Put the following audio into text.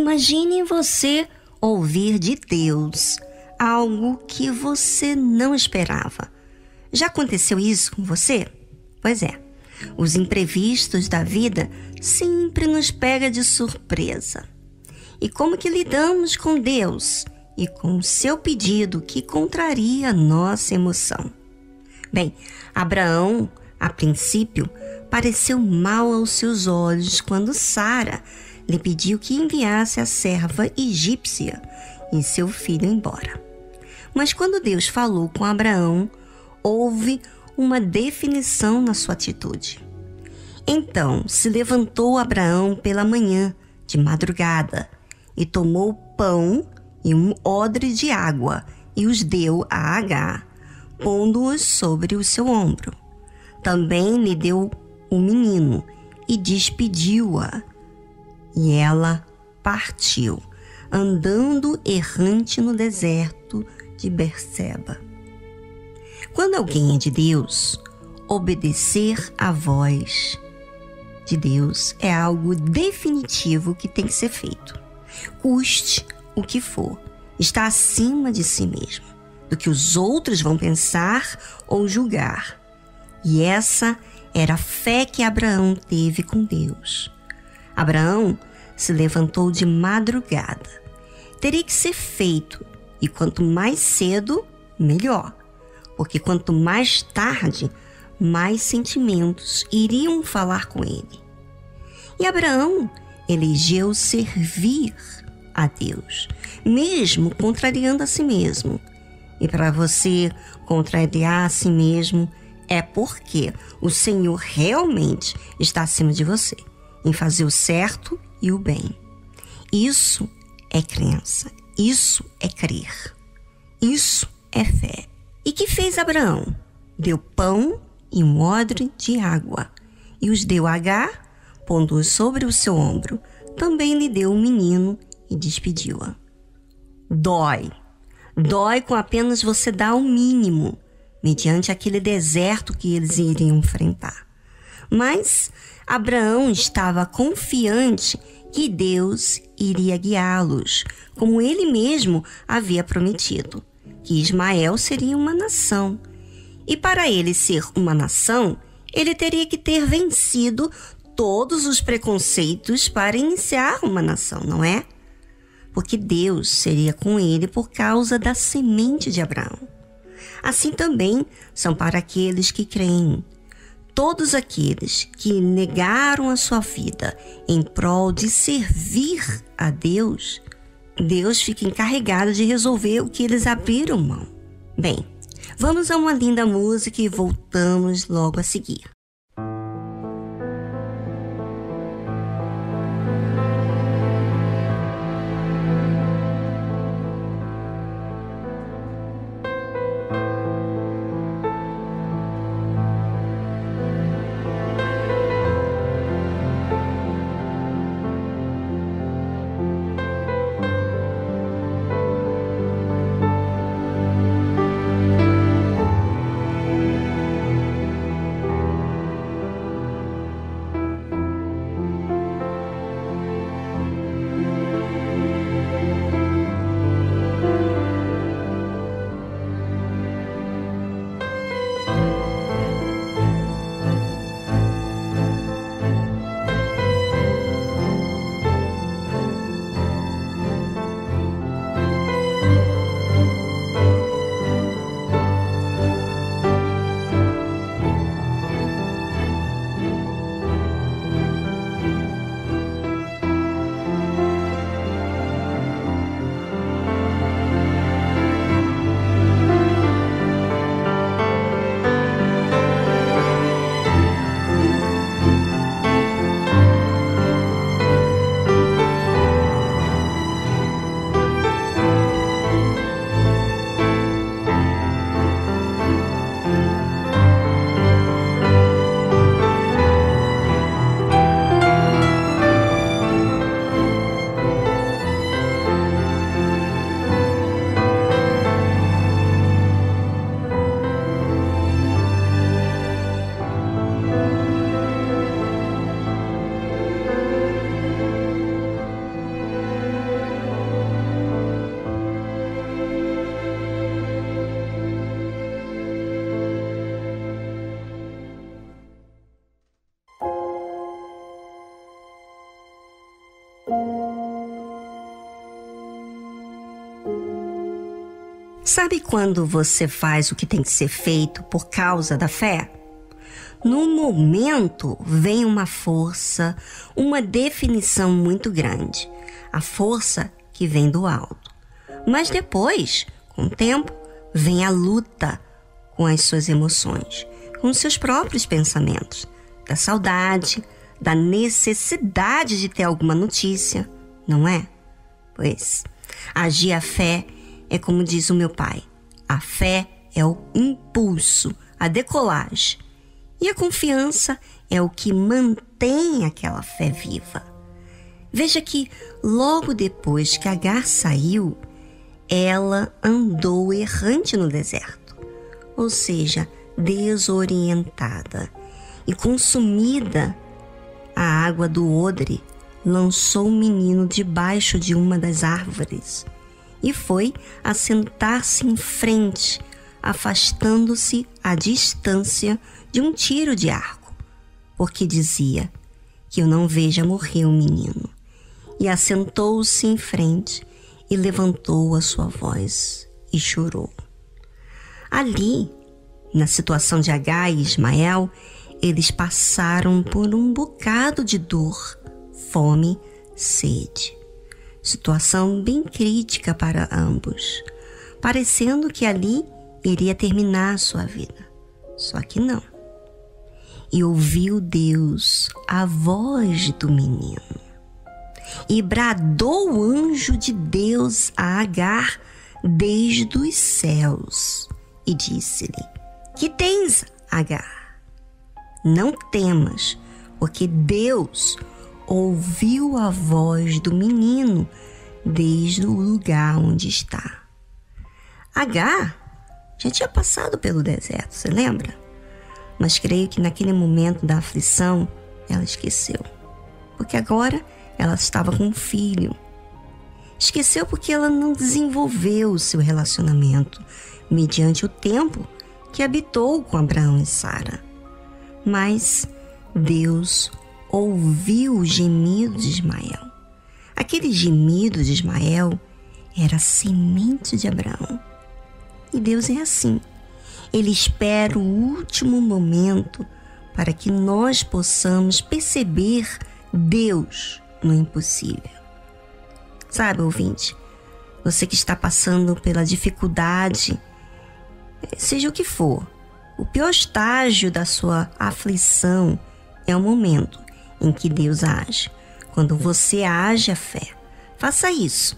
Imagine você ouvir de Deus algo que você não esperava. Já aconteceu isso com você? Pois é, os imprevistos da vida sempre nos pegam de surpresa. E como que lidamos com Deus e com o seu pedido que contraria a nossa emoção? Bem, Abraão, a princípio, pareceu mal aos seus olhos quando Sara lhe pediu que enviasse a serva egípcia e seu filho embora. Mas quando Deus falou com Abraão, houve uma definição na sua atitude. Então se levantou Abraão pela manhã, de madrugada, e tomou pão e um odre de água e os deu a Agar, pondo-os sobre o seu ombro. Também lhe deu o menino e despediu-a. E ela partiu, andando errante no deserto de Berseba. Quando alguém é de Deus, obedecer à voz de Deus é algo definitivo que tem que ser feito. Custe o que for, está acima de si mesmo, do que os outros vão pensar ou julgar. E essa era a fé que Abraão teve com Deus. Abraão se levantou de madrugada. Teria que ser feito, e quanto mais cedo, melhor, porque quanto mais tarde, mais sentimentos iriam falar com ele. E Abraão elegeu servir a Deus, mesmo contrariando a si mesmo. E para você contrariar a si mesmo, é porque o Senhor realmente está acima de você, em fazer o certo e o bem. Isso é crença, isso é crer, isso é fé. E que fez Abraão? Deu pão e um odre de água, e os deu a Agar, pondo-os sobre o seu ombro. Também lhe deu um menino e despediu-a. Dói com apenas você dar o mínimo, mediante aquele deserto que eles iriam enfrentar. Mas Abraão estava confiante que Deus iria guiá-los, como ele mesmo havia prometido, que Ismael seria uma nação. E para ele ser uma nação, ele teria que ter vencido todos os preconceitos para iniciar uma nação, não é? Porque Deus seria com ele por causa da semente de Abraão. Assim também são para aqueles que creem. Todos aqueles que negaram a sua vida em prol de servir a Deus, Deus fica encarregado de resolver o que eles abriram mão. Bem, vamos a uma linda música e voltamos logo a seguir. Sabe quando você faz o que tem que ser feito por causa da fé? No momento vem uma força, uma definição muito grande. A força que vem do alto. Mas depois, com o tempo, vem a luta com as suas emoções, com os seus próprios pensamentos, da saudade, da necessidade de ter alguma notícia, não é? Pois, agir a fé é como diz o meu pai, a fé é o impulso, a decolagem. E a confiança é o que mantém aquela fé viva. Veja que logo depois que Agar saiu, ela andou errante no deserto, ou seja, desorientada e consumida. A água do odre lançou o menino debaixo de uma das árvores e foi assentar-se em frente, afastando-se à distância de um tiro de arco, porque dizia que eu não veja morrer o menino. E assentou-se em frente e levantou a sua voz e chorou. Ali, na situação de Agar e Ismael, eles passaram por um bocado de dor, fome, sede. Situação bem crítica para ambos, parecendo que ali iria terminar a sua vida. Só que não. E ouviu Deus a voz do menino. E bradou o anjo de Deus a Agar desde os céus. E disse-lhe: Que tens, Agar? Não temas, porque Deus ouviu a voz do menino desde o lugar onde está. Agar já tinha passado pelo deserto, você lembra? Mas creio que naquele momento da aflição, ela esqueceu. Porque agora ela estava com um filho. Esqueceu porque ela não desenvolveu o seu relacionamento mediante o tempo que habitou com Abraão e Sara. Mas Deus ouviu o gemido de Ismael. Aquele gemido de Ismael era a semente de Abraão. E Deus é assim. Ele espera o último momento para que nós possamos perceber Deus no impossível. Sabe, ouvinte, você que está passando pela dificuldade, seja o que for, o pior estágio da sua aflição é o momento em que Deus age. Quando você age a fé, faça isso